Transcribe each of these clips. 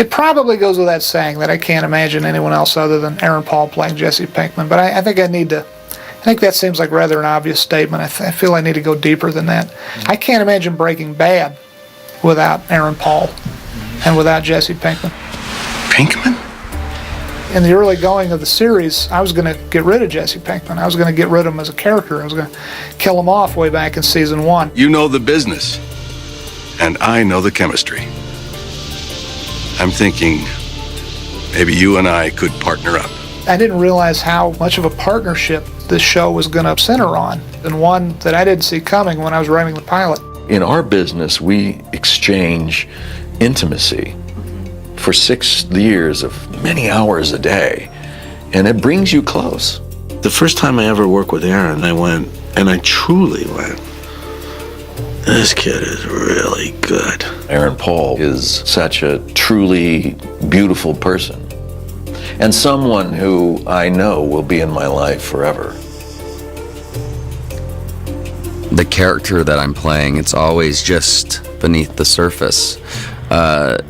It probably goes without saying that I can't imagine anyone else other than Aaron Paul playing Jesse Pinkman, but I think I think that seems like rather an obvious statement. I feel I need to go deeper than that. I can't imagine Breaking Bad without Aaron Paul and without Jesse Pinkman. Pinkman? In the early going of the series, I was going to get rid of Jesse Pinkman. I was going to get rid of him as a character. I was going to kill him off way back in season 1. You know the business, and I know the chemistry. I'm thinking maybe you and I could partner up. I didn't realize how much of a partnership this show was going to center on, and one that I didn't see coming when I was writing the pilot. In our business, we exchange intimacy for 6 years of many hours a day, and it brings you close. The first time I ever worked with Aaron, I truly went, this kid is really good. Aaron Paul is such a truly beautiful person, and someone who I know will be in my life forever. The character that I'm playing, it's always just beneath the surface.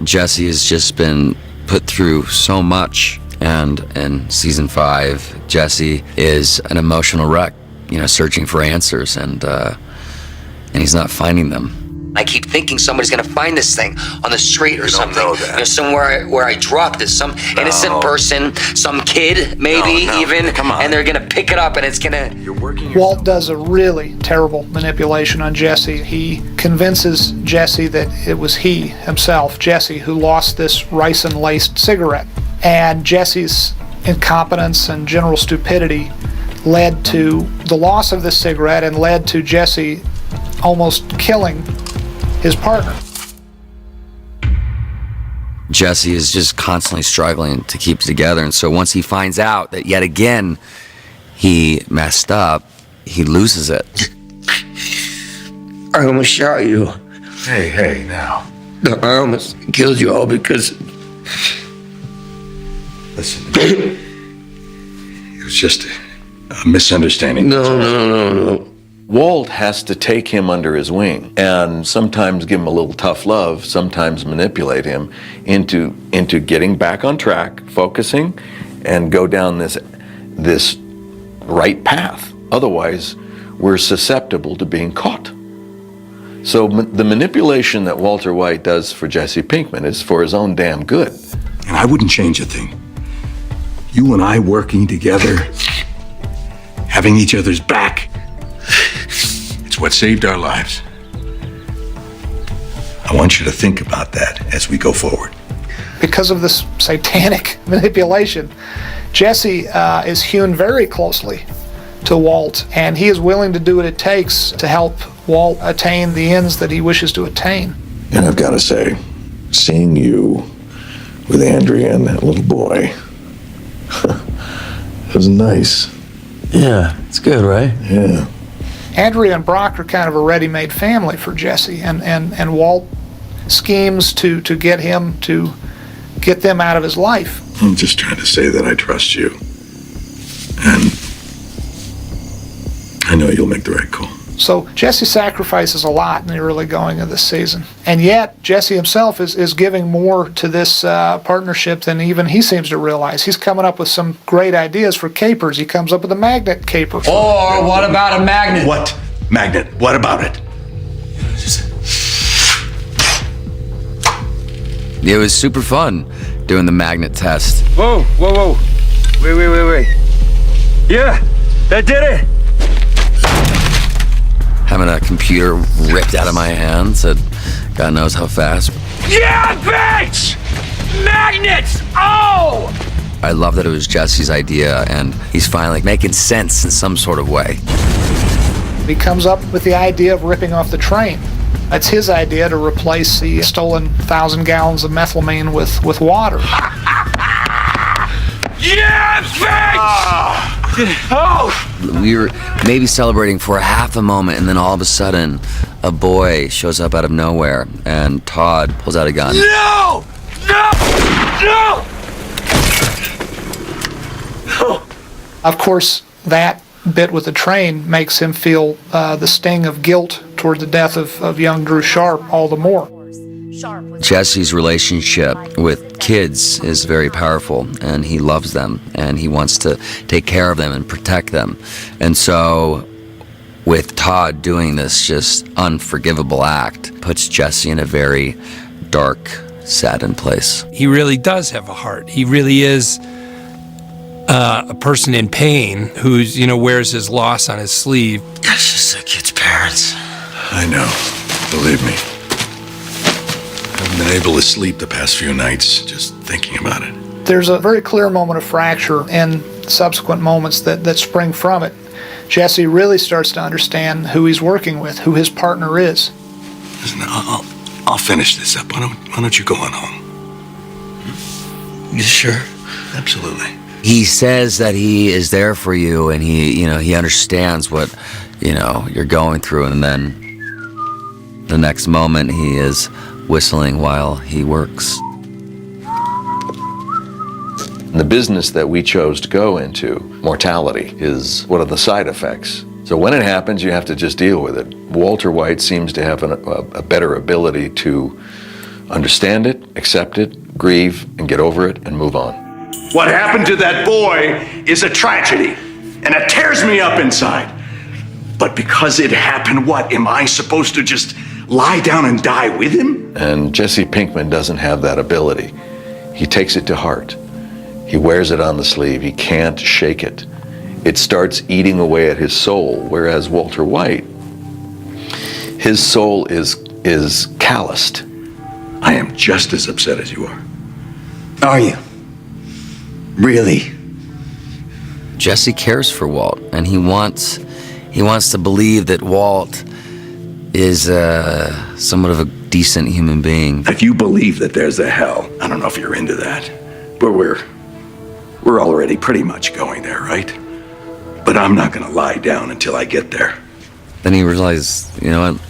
Jesse has just been put through so much, and in season 5, Jesse is an emotional wreck, searching for answers, and he's not finding them. I keep thinking somebody's gonna find this thing on the street or something. Don't know that. Somewhere where I dropped this, some innocent person, some kid, maybe even, come on. and they're gonna pick it up and it's gonna. Walt does a really terrible manipulation on Jesse. He convinces Jesse that it was he himself, Jesse, who lost this ricin-laced cigarette. And Jesse's incompetence and general stupidity led to the loss of this cigarette and led to Jesse almost killing his partner. Jesse is just constantly struggling to keep it together, and so once he finds out that yet again he messed up, he loses it. I almost shot you. Hey, now. No, I almost killed you all because... Listen. It was just a misunderstanding. No. Walt has to take him under his wing and sometimes give him a little tough love, sometimes manipulate him into getting back on track, focusing, and go down this right path. Otherwise, we're susceptible to being caught. So the manipulation that Walter White does for Jesse Pinkman is for his own damn good. And I wouldn't change a thing. You and I working together, having each other's back, it's what saved our lives. I want you to think about that as we go forward. Because of this satanic manipulation, Jesse is hewn very closely to Walt, and he is willing to do what it takes to help Walt attain the ends that he wishes to attain. And I've got to say, seeing you with Andrea and that little boy, it was nice. Yeah, it's good, right? Yeah. Andrea and Brock are kind of a ready-made family for Jesse, and Walt schemes to get them out of his life. I'm just trying to say that I trust you. And I know you'll make the right call. So Jesse sacrifices a lot in the early going of this season. And yet, Jesse himself is giving more to this partnership than even he seems to realize. He's coming up with some great ideas for capers. He comes up with a magnet caper. Or what about a magnet? What magnet? What about it? It was super fun doing the magnet test. Whoa. Wait. Yeah, that did it. Having a computer ripped out of my hands at God knows how fast. Yeah, bitch! Magnets! Oh! I love that it was Jesse's idea, and he's finally making sense in some sort of way. He comes up with the idea of ripping off the train. That's his idea to replace the stolen 1,000 gallons of methylamine with water. Yeah, bitch! Oh! We were maybe celebrating for a half a moment, and then all of a sudden, a boy shows up out of nowhere, and Todd pulls out a gun. No! Of course, that bit with the train makes him feel the sting of guilt toward the death of young Drew Sharp all the more. Jesse's relationship with kids is very powerful, and he loves them, and he wants to take care of them and protect them. And so with Todd doing this just unforgivable act, puts Jesse in a very dark, saddened place. He really does have a heart. He really is a person in pain who's, wears his loss on his sleeve. That's just the kid's parents. I know. Believe me. I haven't been able to sleep the past few nights just thinking about it. There's a very clear moment of fracture and subsequent moments that spring from it. Jesse really starts to understand who he's working with, who his partner is. Listen, I'll finish this up. Why don't you go on home? You sure? Absolutely. He says that he is there for you, and he understands what, you're going through, and then the next moment he is whistling while he works. The business that we chose to go into, mortality, is one of the side effects. So when it happens, you have to just deal with it. Walter White seems to have a better ability to understand it, accept it, grieve, and get over it, and move on. What happened to that boy is a tragedy, and it tears me up inside. But because it happened, what? Am I supposed to just lie down and die with him? And Jesse Pinkman doesn't have that ability. He takes it to heart. He wears it on the sleeve. He can't shake it. It starts eating away at his soul, whereas Walter White, his soul is calloused. I am just as upset as you are. Are you? Really? Jesse cares for Walt, and he wants to believe that Walt is somewhat of a decent human being. If you believe that there's a hell, I don't know if you're into that, but we're already pretty much going there, right? But I'm not gonna lie down until I get there. Then he realized, you know what,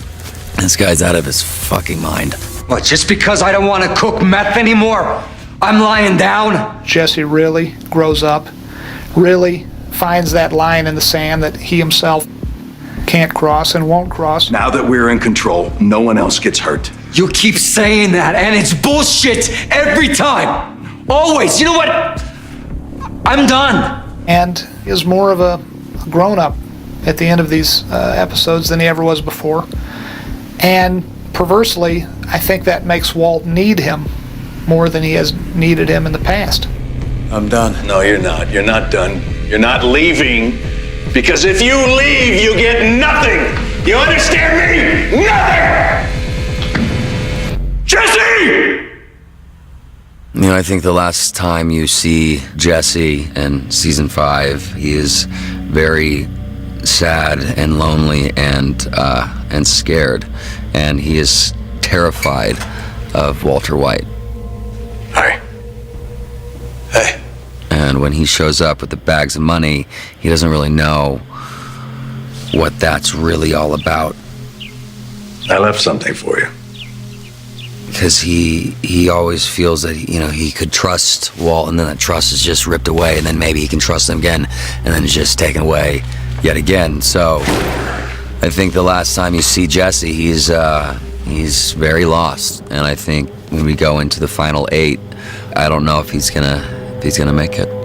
this guy's out of his fucking mind. What, just because I don't want to cook meth anymore, I'm lying down? Jesse really grows up, really finds that line in the sand that he himself can't cross and won't cross. Now that we're in control, no one else gets hurt. You keep saying that, and it's bullshit every time. Always. You know what? I'm done. And is more of a grown-up at the end of these episodes than he ever was before. And perversely, I think that makes Walt need him more than he has needed him in the past. I'm done. No, you're not. You're not done. You're not leaving. Because if you leave, you get nothing. You understand me? Nothing! Jesse! You know, I think the last time you see Jesse in season 5, he is very sad and lonely and scared, and he is terrified of Walter White. Hi. Hey. And when he shows up with the bags of money, he doesn't really know what that's really all about. I left something for you. Because he always feels that, you know, he could trust Walt, and then that trust is just ripped away, and then maybe he can trust him again, and then it's just taken away yet again. So I think the last time you see Jesse, he's very lost. And I think when we go into the final 8, I don't know if he's gonna make it.